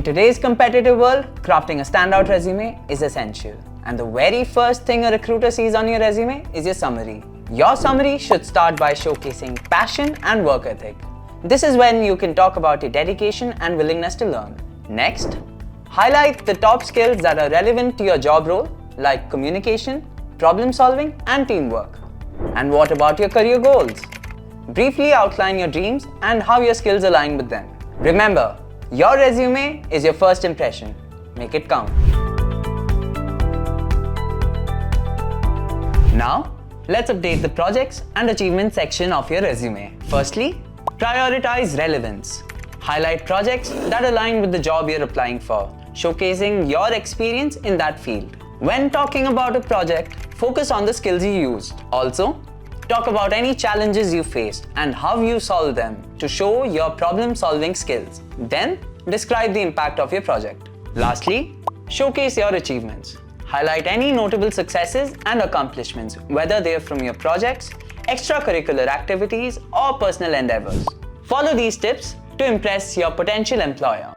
today's competitive world, crafting a standout resume is essential. And the very first thing a recruiter sees on your resume is your summary. Your summary should start by showcasing passion and work ethic. This is when you can talk about your dedication and willingness to learn. Next, highlight the top skills that are relevant to your job role, like communication, problem solving, and teamwork. And what about your career goals? Briefly outline your dreams and how your skills align with them. Remember, your resume is your first impression. Make it count. Now, let's update the projects and achievements section of your resume. Firstly, prioritize relevance. Highlight projects that align with the job you're applying for, showcasing your experience in that field. When talking about a project, focus on the skills you used. Also, talk about any challenges you faced and how you solved them to show your problem-solving skills. Then, describe the impact of your project. Lastly, showcase your achievements. Highlight any notable successes and accomplishments, whether they are from your projects, extracurricular activities, or personal endeavors. Follow these tips to impress your potential employer.